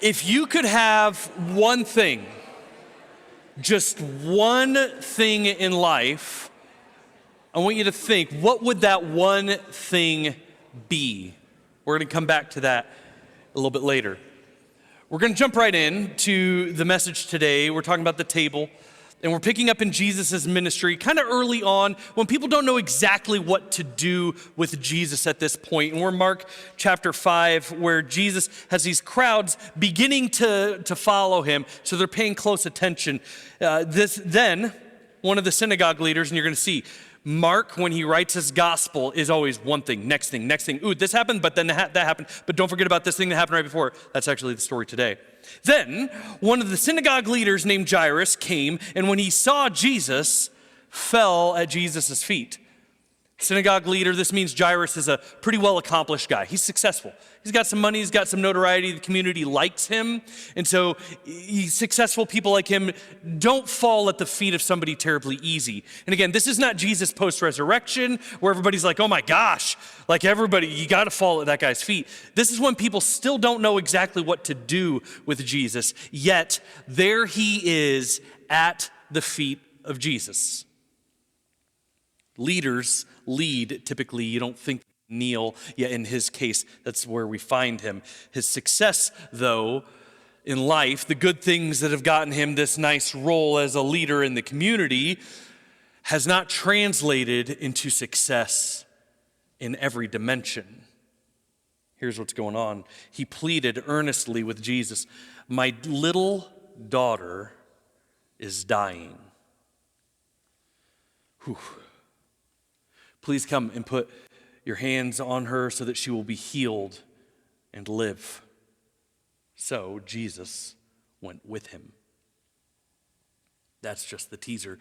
If you could have one thing, just one thing in life, I want you to think, what would that one thing be? We're going to come back to that a little bit later. We're going to jump right in to the message today. We're talking about the table, and we're picking up in Jesus' ministry kind of early on when people don't know exactly what to do with Jesus at this point. And we're Mark chapter 5, where Jesus has these crowds beginning to follow him, so they're paying close attention. Then one of the synagogue leaders, and you're going to see, Mark, when he writes his gospel, is always one thing, next thing, next thing. Ooh, this happened, but then that happened. But don't forget about this thing that happened right before. That's actually the story today. Then one of the synagogue leaders named Jairus came, and when he saw Jesus, fell at Jesus' feet. Synagogue leader, this means Jairus is a pretty well-accomplished guy. He's successful. He's got some money, he's got some notoriety, the community likes him. And so successful people like him don't fall at the feet of somebody terribly easy. And again, this is not Jesus post-resurrection, where everybody's like, oh my gosh, like everybody, you gotta fall at that guy's feet. This is when people still don't know exactly what to do with Jesus, yet there he is at the feet of Jesus. Leaders lead, typically, you don't think kneel, yet in his case, that's where we find him. His success, though, in life, the good things that have gotten him this nice role as a leader in the community, has not translated into success in every dimension. Here's what's going on. He pleaded earnestly with Jesus, "My little daughter is dying. Whew. Please come and put your hands on her so that she will be healed and live." So Jesus went with him. That's just the teaser,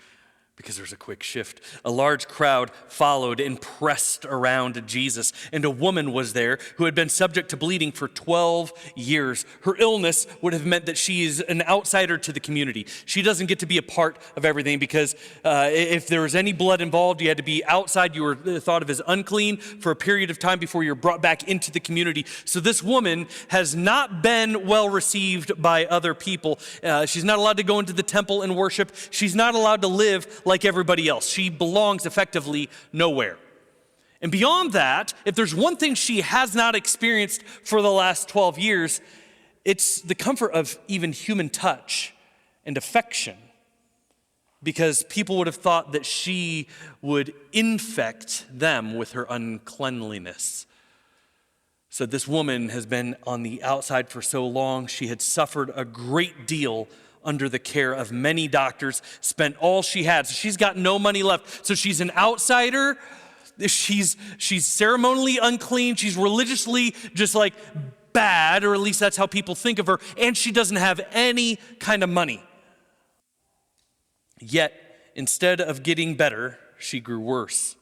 because there's a quick shift. A large crowd followed and pressed around Jesus, and a woman was there who had been subject to bleeding for 12 years. Her illness would have meant that she is an outsider to the community. She doesn't get to be a part of everything, because if there was any blood involved, you had to be outside. You were thought of as unclean for a period of time before you're brought back into the community. So this woman has not been well received by other people. She's not allowed to go into the temple and worship. She's not allowed to live like everybody else. She belongs effectively nowhere. And beyond that, if there's one thing she has not experienced for the last 12 years, it's the comfort of even human touch and affection, because people would have thought that she would infect them with her uncleanliness. So this woman has been on the outside for so long. She had suffered a great deal under the care of many doctors, spent all she had. So she's got no money left. So she's an outsider. She's ceremonially unclean. She's religiously just like bad, or at least that's how people think of her. And she doesn't have any kind of money. Yet, instead of getting better, she grew worse.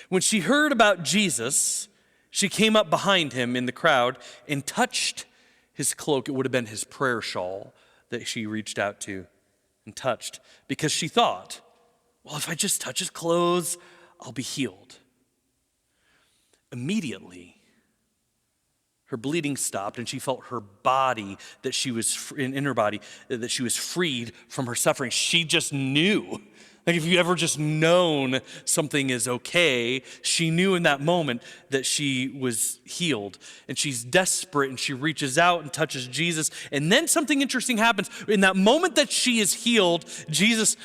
When she heard about Jesus, she came up behind him in the crowd and touched his cloak. It would have been his prayer shawl that she reached out to and touched, because she thought, well, if I just touch his clothes, I'll be healed. Immediately, her bleeding stopped, and she felt her body, that she was in her body, that she was freed from her suffering. She just knew. Like, if you ever just known something is okay, she knew in that moment that she was healed. And she's desperate, and she reaches out and touches Jesus. And then something interesting happens. In that moment that she is healed, Jesus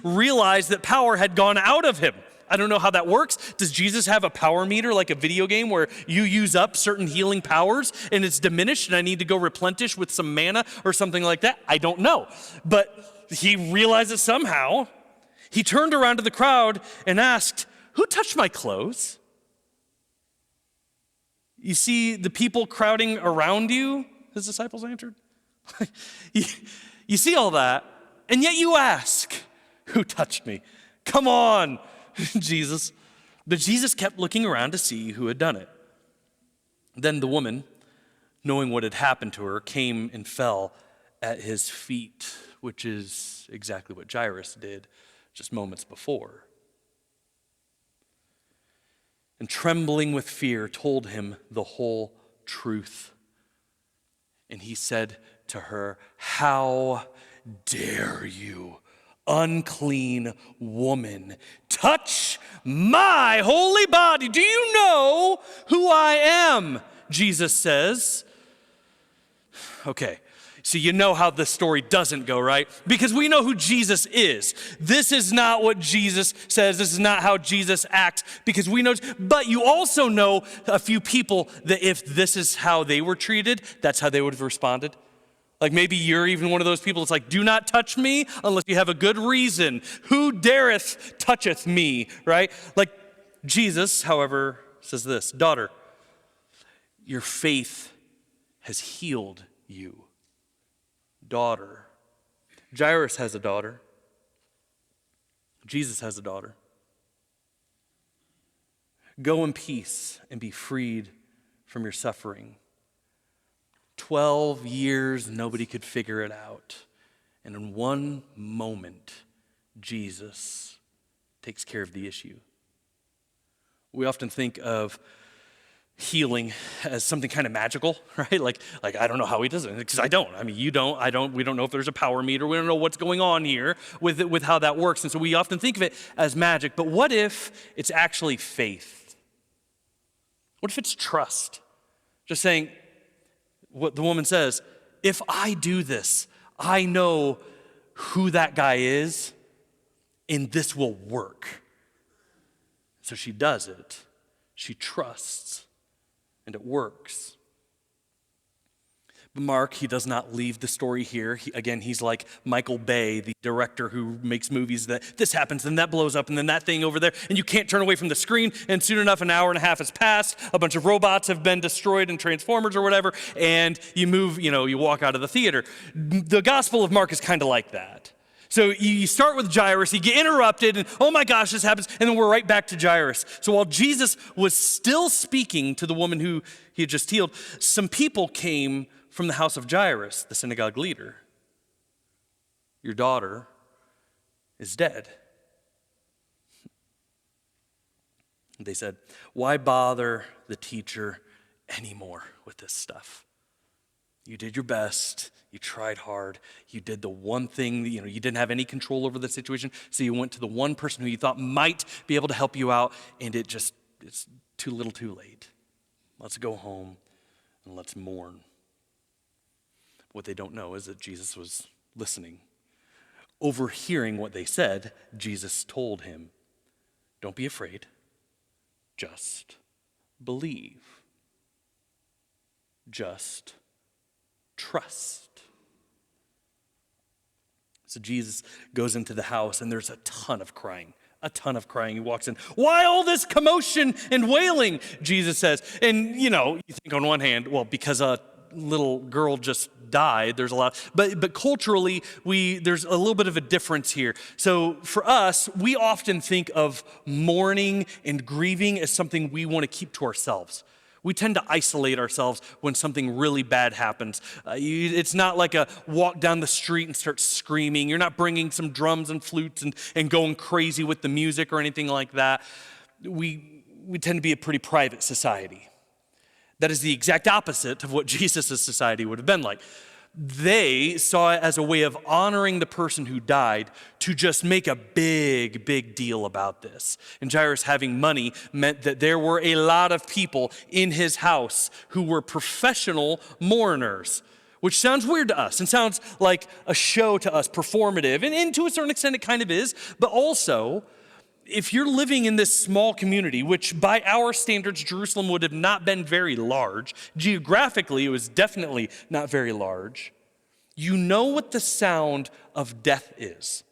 realized that power had gone out of him. I don't know how that works. Does Jesus have a power meter like a video game where you use up certain healing powers and it's diminished and I need to go replenish with some mana or something like that? I don't know. But he realized it somehow. He turned around to the crowd and asked, "Who touched my clothes?" You see the people crowding around you, his disciples answered. You see all that, and yet you ask, "Who touched me?" Come on, Jesus. But Jesus kept looking around to see who had done it. Then the woman, knowing what had happened to her, came and fell at his feet, which is exactly what Jairus did just moments before. And trembling with fear, told him the whole truth. And he said to her, "How dare you, unclean woman, touch my holy body? Do you know who I am?" Jesus says. Okay, so you know how the story doesn't go, right? Because we know who Jesus is. This is not what Jesus says. This is not how Jesus acts, because we know. But you also know a few people that if this is how they were treated, that's how they would have responded. Like maybe you're even one of those people. It's like, do not touch me unless you have a good reason. Who dareth toucheth me, right? Like Jesus, however, says this, "Daughter, your faith has healed you." Daughter. Jairus has a daughter. Jesus has a daughter. Go in peace and be freed from your suffering. 12 years, nobody could figure it out. And in one moment, Jesus takes care of the issue. We often think of healing as something kind of magical, right? Like I don't know how he does it, because I don't. I mean, you don't, I don't, we don't know if there's a power meter. We don't know what's going on here with how that works. And so we often think of it as magic. But what if it's actually faith? What if it's trust? Just saying what the woman says, if I do this, I know who that guy is, and this will work. So she does it. She trusts. And it works. But Mark, he does not leave the story here. He's like Michael Bay, the director who makes movies that this happens, and that blows up, and then that thing over there, and you can't turn away from the screen, and soon enough, an hour and a half has passed, a bunch of robots have been destroyed in Transformers or whatever, and you walk out of the theater. The Gospel of Mark is kind of like that. So you start with Jairus, you get interrupted, and oh my gosh, this happens, and then we're right back to Jairus. So while Jesus was still speaking to the woman who he had just healed, some people came from the house of Jairus, the synagogue leader. Your daughter is dead. They said, "Why bother the teacher anymore with this stuff? You did your best. You tried hard. You did the one thing, you didn't have any control over the situation. So you went to the one person who you thought might be able to help you out, and it's too little too late. Let's go home and let's mourn." What they don't know is that Jesus was listening. Overhearing what they said, Jesus told him, "Don't be afraid. Just believe. Just trust." So Jesus goes into the house, and there's a ton of crying. He walks in. "Why all this commotion and wailing?" Jesus says. And, you think on one hand, well, because a little girl just died, there's a lot. But culturally, there's a little bit of a difference here. So for us, we often think of mourning and grieving as something we want to keep to ourselves. We tend to isolate ourselves when something really bad happens. It's not like a walk down the street and start screaming. You're not bringing some drums and flutes and going crazy with the music or anything like that. We tend to be a pretty private society. That is the exact opposite of what Jesus' society would have been like. They saw it as a way of honoring the person who died to just make a big, big deal about this. And Jairus having money meant that there were a lot of people in his house who were professional mourners, which sounds weird to us and sounds like a show to us, performative. And to a certain extent it kind of is, but also, if you're living in this small community, which by our standards, Jerusalem would have not been very large, geographically it was definitely not very large, you know what the sound of death is.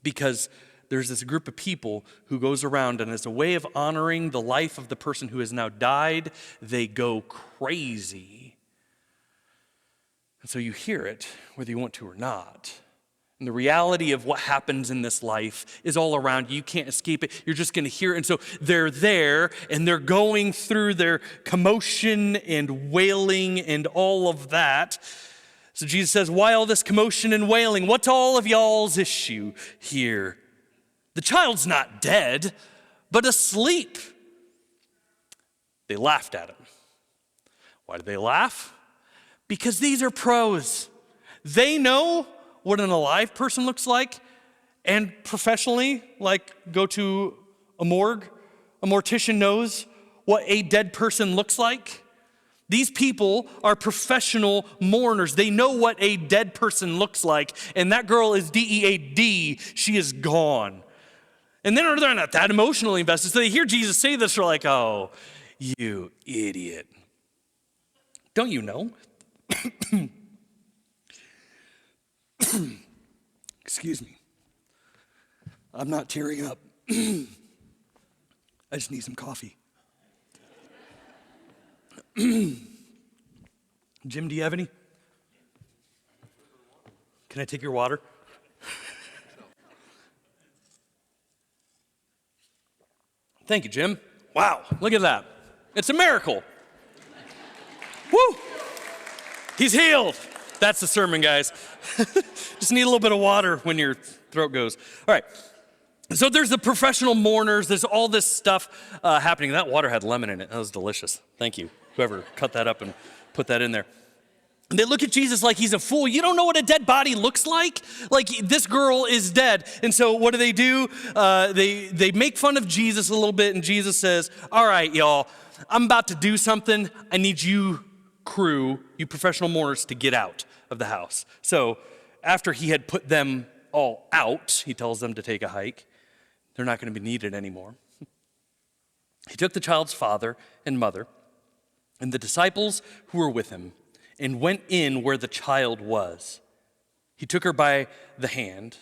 Because there's this group of people who goes around, and as a way of honoring the life of the person who has now died, they go crazy. And so you hear it, whether you want to or not. And the reality of what happens in this life is all around you. You can't escape it. You're just going to hear it. And so they're there, and they're going through their commotion and wailing and all of that. So Jesus says, "Why all this commotion and wailing? What's all of y'all's issue here? The child's not dead, but asleep." They laughed at him. Why did they laugh? Because these are pros. They know what an alive person looks like, and professionally, like go to a morgue, a mortician knows what a dead person looks like. These people are professional mourners. They know what a dead person looks like, and that girl is dead. She is gone. And then they're not that emotionally invested, so they hear Jesus say this, they're like, oh, you idiot. Don't you know? Excuse me. I'm not tearing up. I just need some coffee. Jim, do you have any? Can I take your water? Thank you, Jim. Wow, look at that. It's a miracle. Woo! He's healed. That's the sermon, guys. Just need a little bit of water when your throat goes. All right. So there's the professional mourners. There's all this stuff happening. That water had lemon in it. That was delicious. Thank you, whoever cut that up and put that in there. And they look at Jesus like he's a fool. You don't know what a dead body looks like? Like, this girl is dead. And so what do? They make fun of Jesus a little bit, and Jesus says, all right, y'all, I'm about to do something. I need you crew, you professional mourners, to get out of the house. So after he had put them all out, he tells them to take a hike. They're not going to be needed anymore. He took the child's father and mother and the disciples who were with him and went in where the child was. He took her by the hand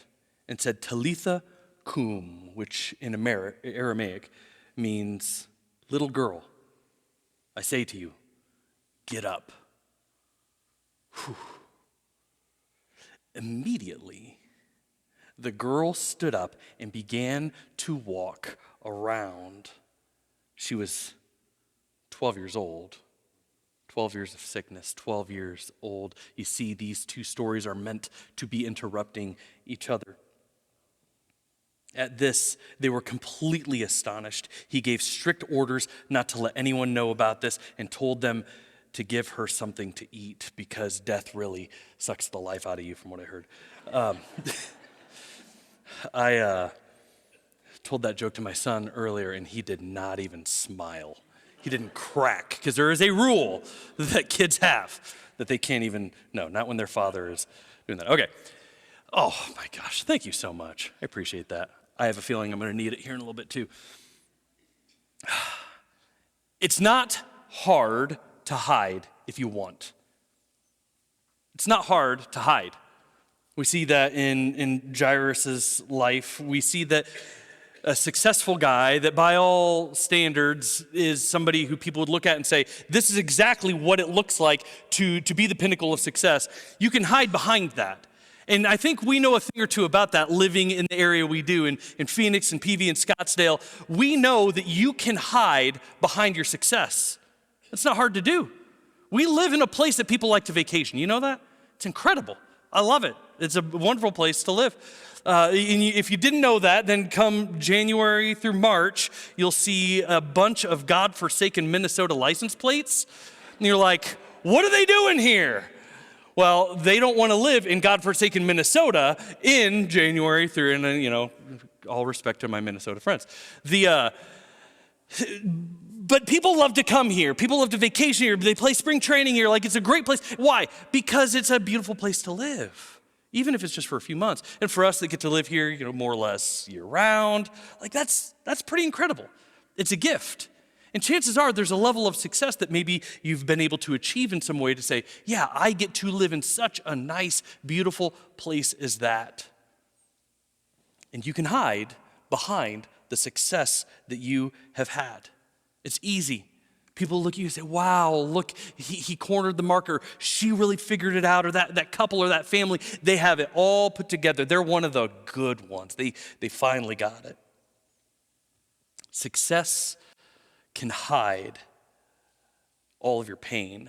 and said, Talitha cum, which in Aramaic means, little girl, I say to you, get up. Whew. Immediately, the girl stood up and began to walk around. She was 12 years old. 12 years of sickness, 12 years old. You see, these two stories are meant to be interrupting each other. At this, they were completely astonished. He gave strict orders not to let anyone know about this and told them to give her something to eat because death really sucks the life out of you, from what I heard. I told that joke to my son earlier, and he did not even smile. He didn't crack, because there is a rule that kids have that they can't even, no, not when their father is doing that. Okay. Oh my gosh, thank you so much. I appreciate that. I have a feeling I'm going to need it here in a little bit too. It's not hard to hide if you want. It's not hard to hide. We see that in Jairus' life. We see that a successful guy that by all standards is somebody who people would look at and say, this is exactly what it looks like to be the pinnacle of success. You can hide behind that. And I think we know a thing or two about that living in the area we do in Phoenix and PV and Scottsdale. We know that you can hide behind your success. It's not hard to do. We live in a place that people like to vacation. You know that? It's incredible. I love it. It's a wonderful place to live. If you didn't know that, then come January through March, you'll see a bunch of God-forsaken Minnesota license plates. And you're like, what are they doing here? Well, they don't want to live in God-forsaken Minnesota in January through, and all respect to my Minnesota friends. But people love to come here. People love to vacation here. They play spring training here. Like, it's a great place. Why? Because it's a beautiful place to live, even if it's just for a few months. And for us that get to live here, more or less year round, like that's pretty incredible. It's a gift. And chances are there's a level of success that maybe you've been able to achieve in some way to say, yeah, I get to live in such a nice, beautiful place as that. And you can hide behind the success that you have had. It's easy. People look at you and say, wow, look, he cornered the marker. She really figured it out. Or that couple or that family, they have it all put together. They're one of the good ones. They finally got it. Success can hide all of your pain.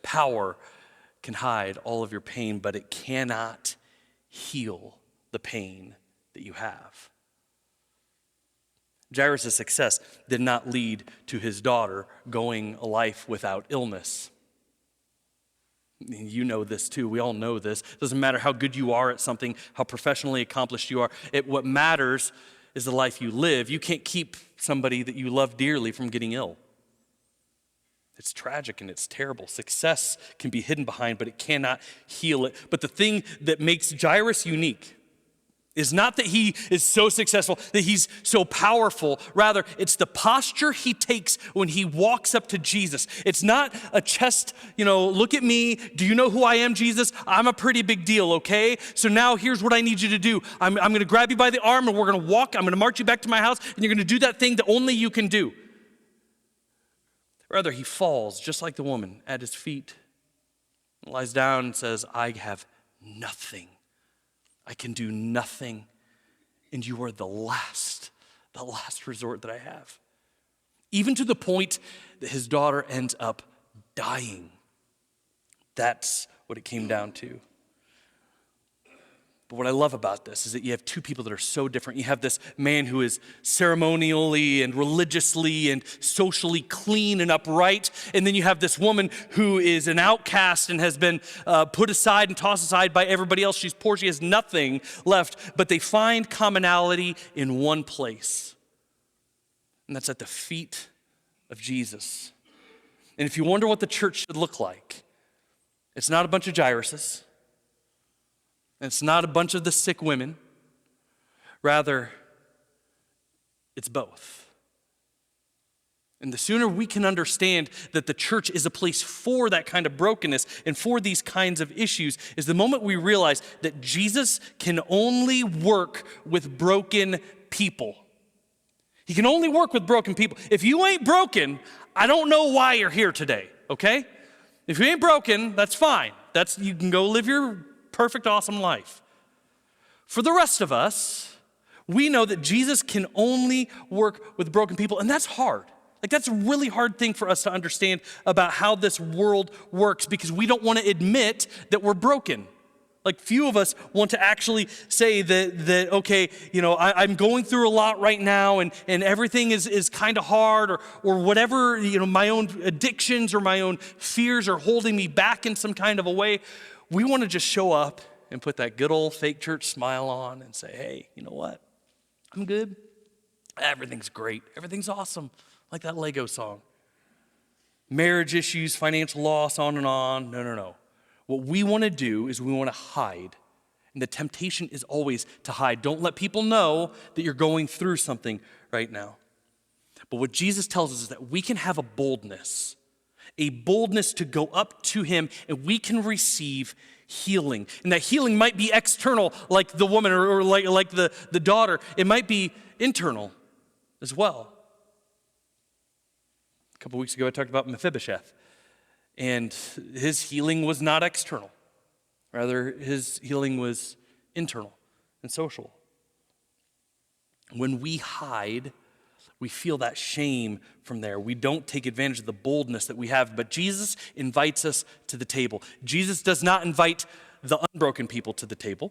Power can hide all of your pain, but it cannot heal the pain that you have. Jairus' success did not lead to his daughter going a life without illness. You know this too. We all know this. It doesn't matter how good you are at something, how professionally accomplished you are. What matters is the life you live. You can't keep somebody that you love dearly from getting ill. It's tragic and it's terrible. Success can be hidden behind, but it cannot heal it. But the thing that makes Jairus unique is not that he is so successful, that he's so powerful. Rather, it's the posture he takes when he walks up to Jesus. It's not a chest, look at me. Do you know who I am, Jesus? I'm a pretty big deal, okay? So now here's what I need you to do. I'm going to grab you by the arm and we're going to walk. I'm going to march you back to my house and you're going to do that thing that only you can do. Rather, he falls just like the woman at his feet, lies down and says, I have nothing. I can do nothing, and you are the last resort that I have. Even to the point that his daughter ends up dying. That's what it came down to. But what I love about this is that you have two people that are so different. You have this man who is ceremonially and religiously and socially clean and upright. And then you have this woman who is an outcast and has been put aside and tossed aside by everybody else. She's poor. She has nothing left. But they find commonality in one place. And that's at the feet of Jesus. And if you wonder what the church should look like, it's not a bunch of Jairuses. It's not a bunch of the sick women. Rather, it's both. And the sooner we can understand that the church is a place for that kind of brokenness and for these kinds of issues is the moment we realize that Jesus can only work with broken people. He can only work with broken people. If you ain't broken, I don't know why you're here today, okay? If you ain't broken, that's fine. You can go live your perfect, awesome life. For the rest of us, we know that Jesus can only work with broken people, and that's hard. That's a really hard thing for us to understand about how this world works because we don't want to admit that we're broken. Few of us want to actually say that okay, I'm going through a lot right now and everything is kind of hard or whatever, my own addictions or my own fears are holding me back in some kind of a way. We want to just show up and put that good old fake church smile on and say, hey, you know what? I'm good. Everything's great. Everything's awesome. Like that Lego song. Marriage issues, financial loss, on and on. No. What we want to do is we want to hide. And the temptation is always to hide. Don't let people know that you're going through something right now. But what Jesus tells us is that we can have a boldness to go up to him and we can receive healing. And that healing might be external like the woman or like the daughter. It might be internal as well. A couple weeks ago I talked about Mephibosheth. And his healing was not external. Rather, his healing was internal and social. When we hide, we feel that shame from there. We don't take advantage of the boldness that we have. But Jesus invites us to the table. Jesus does not invite the unbroken people to the table.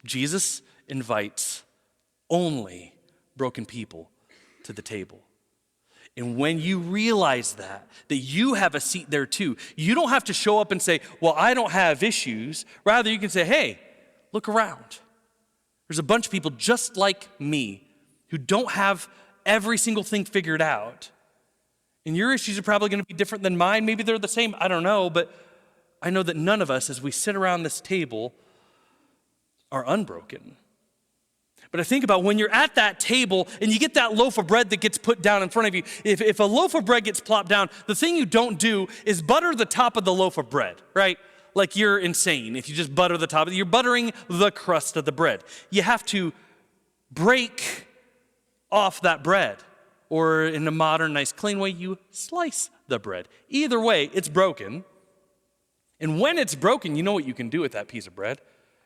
Jesus invites only broken people to the table. And when you realize that you have a seat there too, you don't have to show up and say, well, I don't have issues. Rather, you can say, hey, look around. There's a bunch of people just like me who don't have every single thing figured out. And your issues are probably going to be different than mine. Maybe they're the same. I don't know. But I know that none of us, as we sit around this table, are unbroken. But I think about when you're at that table and you get that loaf of bread that gets put down in front of you. If a loaf of bread gets plopped down, the thing you don't do is butter the top of the loaf of bread, right? Like you're insane if you just butter the top. You're buttering the crust of the bread. You have to break off that bread. Or in a modern, nice, clean way, you slice the bread. Either way, it's broken. And when it's broken, you know what you can do with that piece of bread.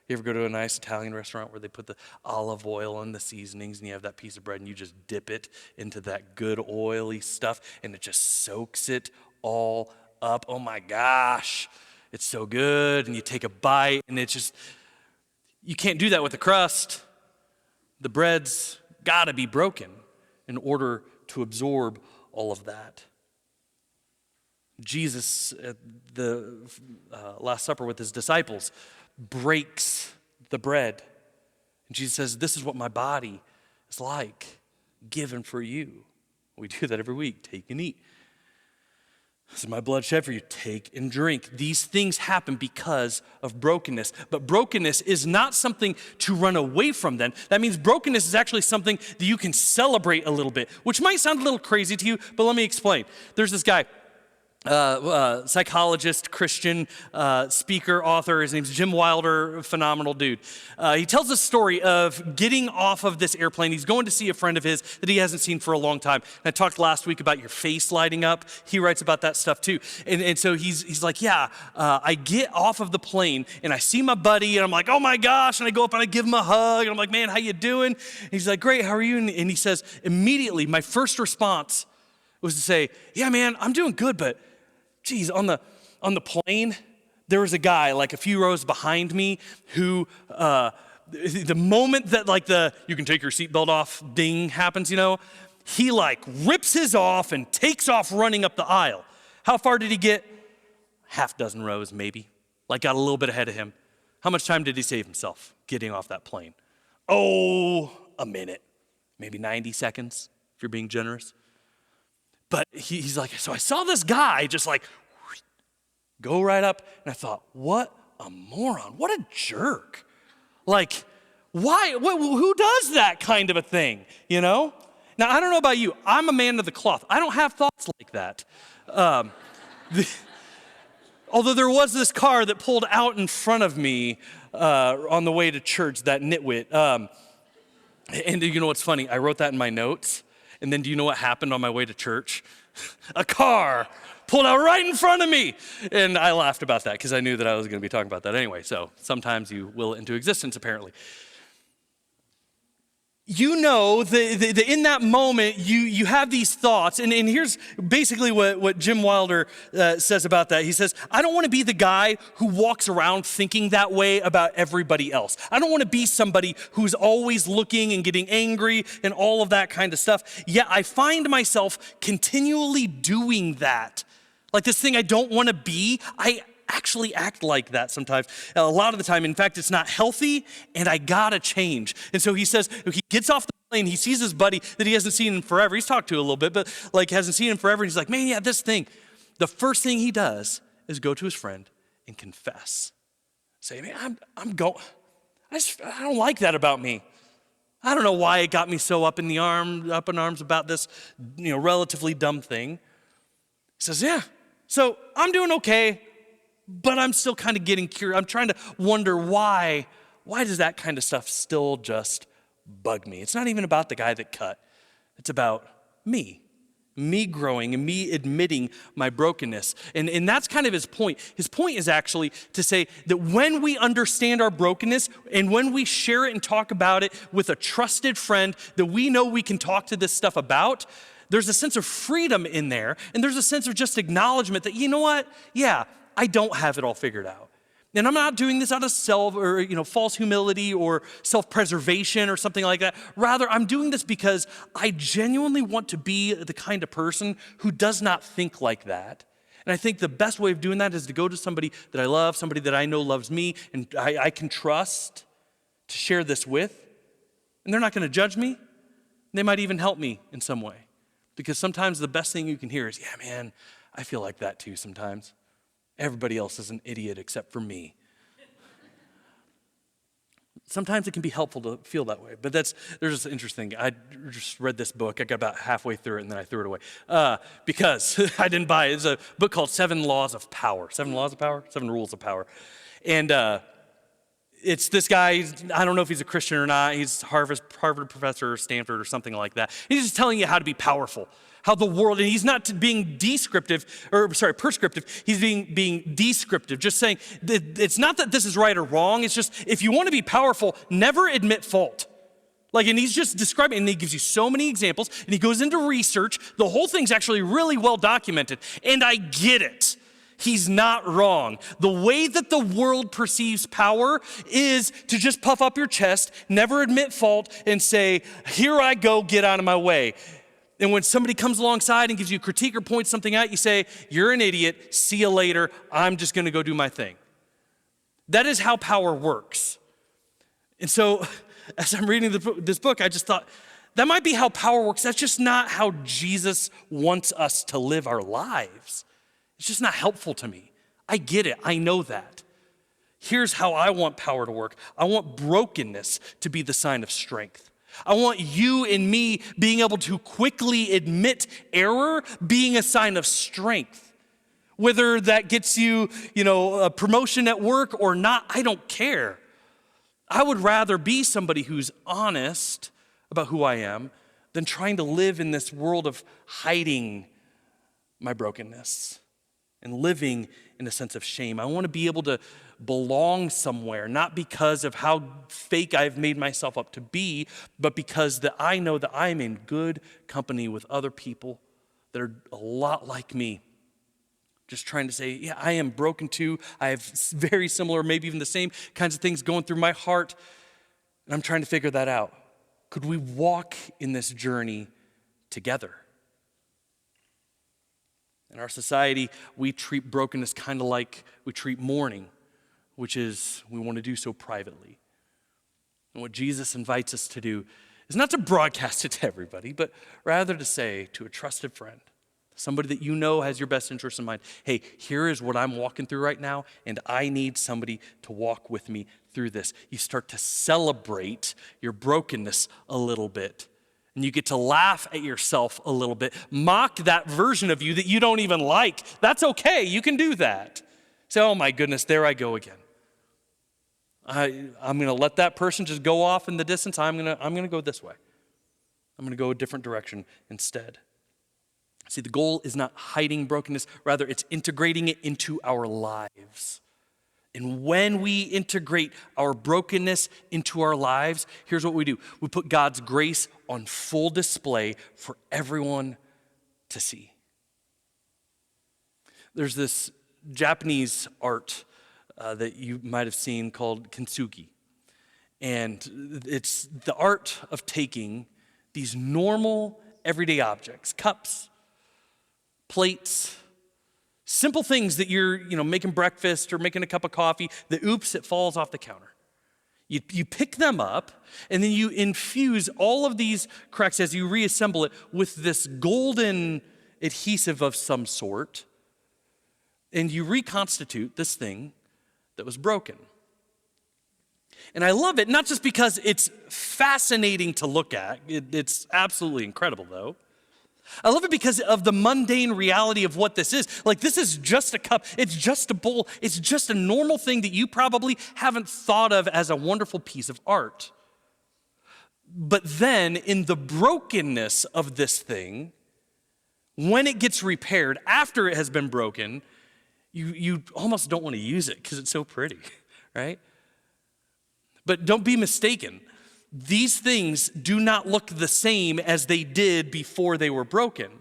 You ever go to a nice Italian restaurant where they put the olive oil and the seasonings and you have that piece of bread and you just dip it into that good oily stuff and it just soaks it all up. Oh my gosh, it's so good. And you take a bite and it's just, you can't do that with the crust. The bread's gotta be broken in order to absorb all of that. Jesus at the Last Supper with his disciples breaks the bread. And Jesus says, this is what my body is like, given for you. We do that every week. Take and eat. This is my blood shed for you. Take and drink. These things happen because of brokenness. But brokenness is not something to run away from then. That means brokenness is actually something that you can celebrate a little bit, which might sound a little crazy to you, but let me explain. There's this guy, psychologist, Christian, speaker, author. His name's Jim Wilder, phenomenal dude. He tells a story of getting off of this airplane. He's going to see a friend of his that he hasn't seen for a long time. And I talked last week about your face lighting up. He writes about that stuff too. And so he's like, I get off of the plane and I see my buddy and I'm like, oh my gosh. And I go up and I give him a hug and I'm like, man, how you doing? And he's like, great, how are you? And he says, immediately, my first response was to say, yeah, man, I'm doing good, but geez, on the plane, there was a guy like a few rows behind me who, the moment that you can take your seatbelt off ding happens, he like rips his off and takes off running up the aisle. How far did he get? Half dozen rows maybe, like got a little bit ahead of him. How much time did he save himself getting off that plane? Oh, a minute, maybe 90 seconds if you're being generous. But he's like, so I saw this guy just like go right up, and I thought, what a moron, what a jerk. Like, why, who does that kind of a thing, Now, I don't know about you. I'm a man of the cloth. I don't have thoughts like that. Although there was this car that pulled out in front of me on the way to church, that nitwit. And you know what's funny? I wrote that in my notes. And then do you know what happened on my way to church? A car pulled out right in front of me. And I laughed about that because I knew that I was going to be talking about that anyway. So sometimes you will it into existence, apparently. In that moment, you have these thoughts, and here's basically what Jim Wilder says about that. He says, I don't want to be the guy who walks around thinking that way about everybody else. I don't want to be somebody who's always looking and getting angry and all of that kind of stuff. Yet I find myself continually doing that. Like this thing I don't want to be, I actually act like that sometimes. A lot of the time, in fact, it's not healthy, and I gotta change. And so he says, he gets off the plane, he sees his buddy that he hasn't seen in forever. He's talked to a little bit, but like hasn't seen him forever. And he's like, man, yeah, this thing. The first thing he does is go to his friend and confess. Say, man, I don't like that about me. I don't know why it got me so up in arms about this, relatively dumb thing. He says, yeah, so I'm doing okay, but I'm still kind of getting curious. I'm trying to wonder why does that kind of stuff still just bug me? It's not even about the guy that cut. It's about me growing and me admitting my brokenness. And that's kind of his point. His point is actually to say that when we understand our brokenness and when we share it and talk about it with a trusted friend that we know we can talk to this stuff about, there's a sense of freedom in there, and there's a sense of just acknowledgement that, you know what? Yeah, I don't have it all figured out. And I'm not doing this out of false humility or self-preservation or something like that. Rather, I'm doing this because I genuinely want to be the kind of person who does not think like that. And I think the best way of doing that is to go to somebody that I love, somebody that I know loves me, and I can trust to share this with. And they're not going to judge me. They might even help me in some way. Because sometimes the best thing you can hear is, yeah, man, I feel like that too sometimes. Everybody else is an idiot except for me. Sometimes it can be helpful to feel that way, but there's this interesting thing. I just read this book. I got about halfway through it, and then I threw it away because I didn't buy it. It's a book called 7 Laws of Power. 7 Laws of Power? 7 Rules of Power. And it's this guy, I don't know if he's a Christian or not. He's Harvard professor or Stanford or something like that. He's just telling you how to be powerful. How the world, and he's not being prescriptive, he's being descriptive, just saying that it's not that this is right or wrong, it's just if you want to be powerful, never admit fault. And he's just describing, and he gives you so many examples, and he goes into research. The whole thing's actually really well documented, and I get it. He's not wrong. The way that the world perceives power is to just puff up your chest, never admit fault, and say, here I go, get out of my way. And when somebody comes alongside and gives you a critique or points something out, you say, you're an idiot, see you later, I'm just gonna go do my thing. That is how power works. And so, as I'm reading this book, I just thought, that might be how power works. That's just not how Jesus wants us to live our lives. It's just not helpful to me. I get it, I know that. Here's how I want power to work. I want brokenness to be the sign of strength. I want you and me being able to quickly admit error being a sign of strength. Whether that gets you, a promotion at work or not, I don't care. I would rather be somebody who's honest about who I am than trying to live in this world of hiding my brokenness and living in a sense of shame. I want to be able to belong somewhere, not because of how fake I've made myself up to be, but because that I know that I'm in good company with other people that are a lot like me. Just trying to say, yeah, I am broken too. I have very similar, maybe even the same kinds of things going through my heart, and I'm trying to figure that out. Could we walk in this journey together? In our society, we treat brokenness kind of like we treat mourning, which is we want to do so privately. And what Jesus invites us to do is not to broadcast it to everybody, but rather to say to a trusted friend, somebody that you know has your best interest in mind, hey, here is what I'm walking through right now, and I need somebody to walk with me through this. You start to celebrate your brokenness a little bit. And you get to laugh at yourself a little bit, mock that version of you that you don't even like. That's okay, you can do that. Say, oh my goodness, there I go again. I'm gonna let that person just go off in the distance. I'm gonna go this way. I'm gonna go a different direction instead. See, the goal is not hiding brokenness, rather it's integrating it into our lives. And when we integrate our brokenness into our lives, here's what we do. We put God's grace on full display for everyone to see. There's this Japanese art that you might have seen called kintsugi. And it's the art of taking these normal, everyday objects, cups, plates, simple things that you're making breakfast or making a cup of coffee, that oops, it falls off the counter. You pick them up, and then you infuse all of these cracks as you reassemble it with this golden adhesive of some sort, and you reconstitute this thing that was broken. And I love it, not just because it's fascinating to look at. It's absolutely incredible, though. I love it because of the mundane reality of what this is. Like, this is just a cup, it's just a bowl, it's just a normal thing that you probably haven't thought of as a wonderful piece of art. But then, in the brokenness of this thing, when it gets repaired, after it has been broken, you almost don't want to use it because it's so pretty, right? But don't be mistaken. These things do not look the same as they did before they were broken.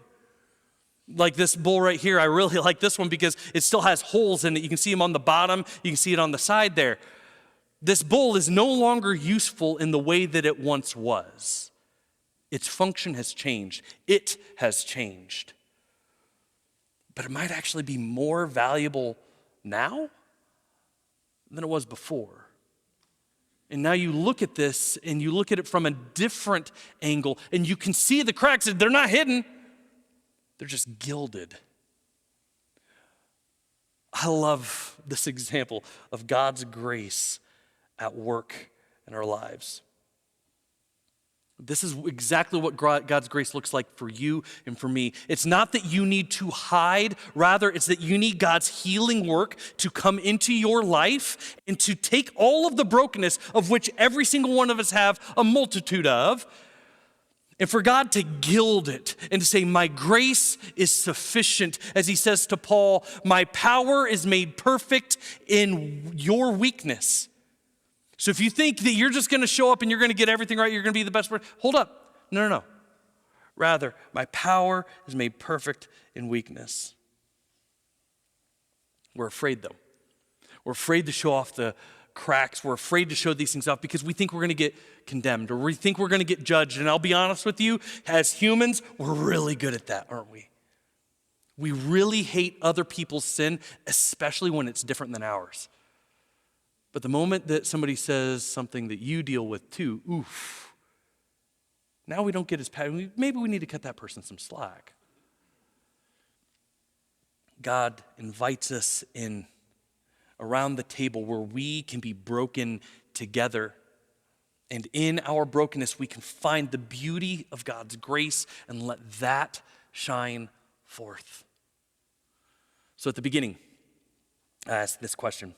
Like this bowl right here, I really like this one because it still has holes in it. You can see them on the bottom, you can see it on the side there. This bowl is no longer useful in the way that it once was. Its function has changed. It has changed. But it might actually be more valuable now than it was before. And now you look at this and you look at it from a different angle and you can see the cracks. They're not hidden. They're just gilded. I love this example of God's grace at work in our lives. This is exactly what God's grace looks like for you and for me. It's not that you need to hide, rather it's that you need God's healing work to come into your life and to take all of the brokenness, of which every single one of us have a multitude of, and for God to gild it and to say, my grace is sufficient. As he says to Paul, my power is made perfect in your weakness. So if you think that you're just going to show up and you're going to get everything right, you're going to be the best person, hold up. No. Rather, my power is made perfect in weakness. We're afraid, though. We're afraid to show off the cracks. We're afraid to show these things off because we think we're going to get condemned or we think we're going to get judged. And I'll be honest with you, as humans, we're really good at that, aren't we? We really hate other people's sin, especially when it's different than ours. But the moment that somebody says something that you deal with too, oof, now we don't get as passionate. Maybe we need to cut that person some slack. God invites us in around the table where we can be broken together. And in our brokenness, we can find the beauty of God's grace and let that shine forth. So at the beginning, I asked this question.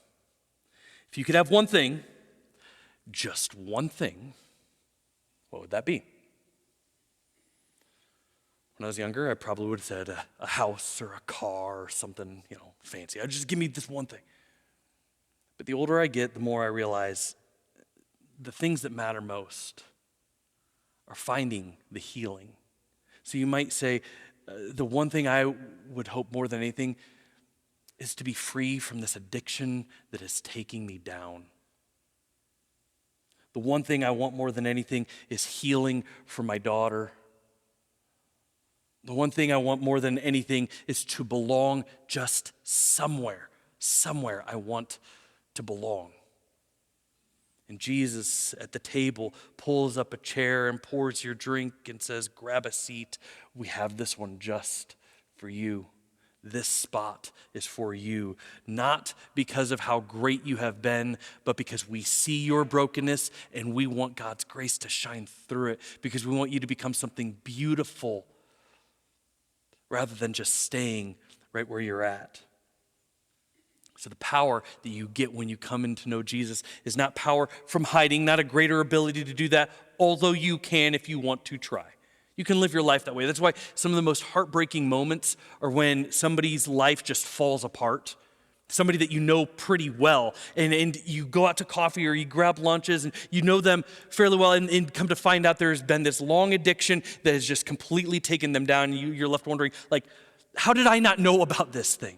If you could have one thing, just one thing, what would that be? When I was younger, I probably would have said a house or a car or something, fancy. I'd just give me this one thing. But the older I get, the more I realize the things that matter most are finding the healing. So you might say, the one thing I would hope more than anything is to be free from this addiction that is taking me down. The one thing I want more than anything is healing for my daughter. The one thing I want more than anything is to belong just somewhere. Somewhere I want to belong. And Jesus at the table pulls up a chair and pours your drink and says, grab a seat. We have this one just for you. This spot is for you, not because of how great you have been, but because we see your brokenness and we want God's grace to shine through it, because we want you to become something beautiful rather than just staying right where you're at. So the power that you get when you come in to know Jesus is not power from hiding, not a greater ability to do that, although you can if you want to try. You can live your life that way. That's why some of the most heartbreaking moments are when somebody's life just falls apart. Somebody that you know pretty well, and you go out to coffee or you grab lunches and you know them fairly well, and come to find out there's been this long addiction that has just completely taken them down. You're left wondering, how did I not know about this thing?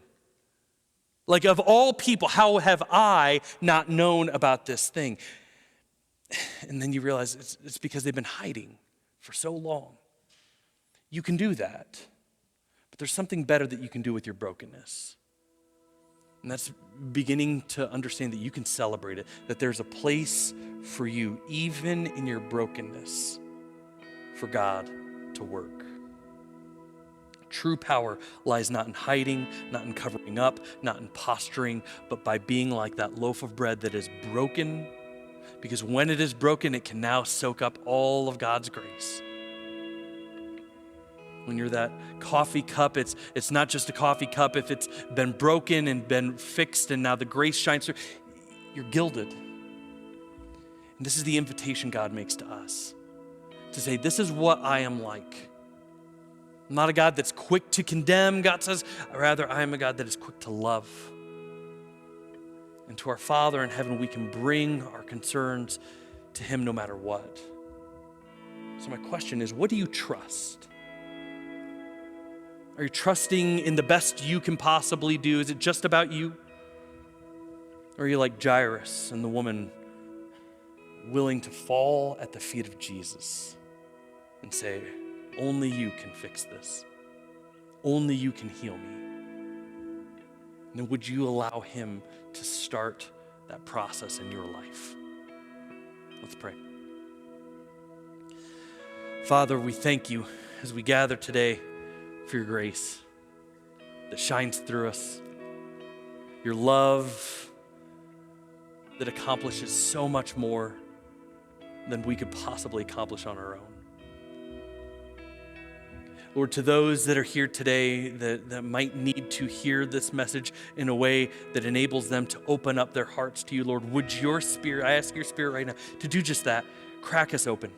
Of all people, how have I not known about this thing? And then you realize it's because they've been hiding for so long. You can do that, but there's something better that you can do with your brokenness. And that's beginning to understand that you can celebrate it, that there's a place for you, even in your brokenness, for God to work. True power lies not in hiding, not in covering up, not in posturing, but by being like that loaf of bread that is broken, because when it is broken, it can now soak up all of God's grace. When you're that coffee cup, it's not just a coffee cup. If it's been broken and been fixed and now the grace shines through, you're gilded. And this is the invitation God makes to us, to say, this is what I am like. I'm not a God that's quick to condemn, God says. Rather, I am a God that is quick to love. And to our Father in heaven, we can bring our concerns to Him no matter what. So my question is, what do you trust? Are you trusting in the best you can possibly do? Is it just about you? Or are you like Jairus and the woman willing to fall at the feet of Jesus and say, only you can fix this. Only you can heal me. And then would you allow Him to start that process in your life? Let's pray. Father, we thank you as we gather today for your grace that shines through us, your love that accomplishes so much more than we could possibly accomplish on our own. Lord, to those that are here today that might need to hear this message in a way that enables them to open up their hearts to you, Lord, would your Spirit, I ask your Spirit right now to do just that, crack us open.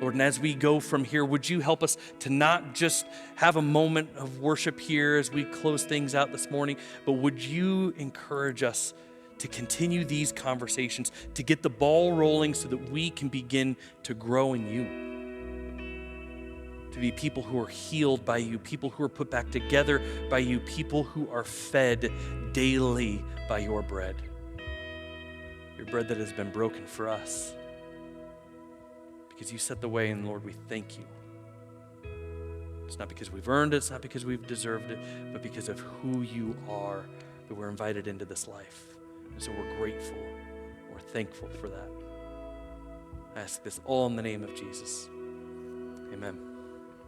Lord, and as we go from here, would you help us to not just have a moment of worship here as we close things out this morning, but would you encourage us to continue these conversations, to get the ball rolling so that we can begin to grow in you, to be people who are healed by you, people who are put back together by you, people who are fed daily by your bread. your bread that has been broken for us. Because you set the way, and Lord, we thank you. It's not because we've earned it, it's not because we've deserved it, but because of who you are that we're invited into this life. And so we're grateful, we're thankful for that. I ask this all in the name of Jesus. Amen.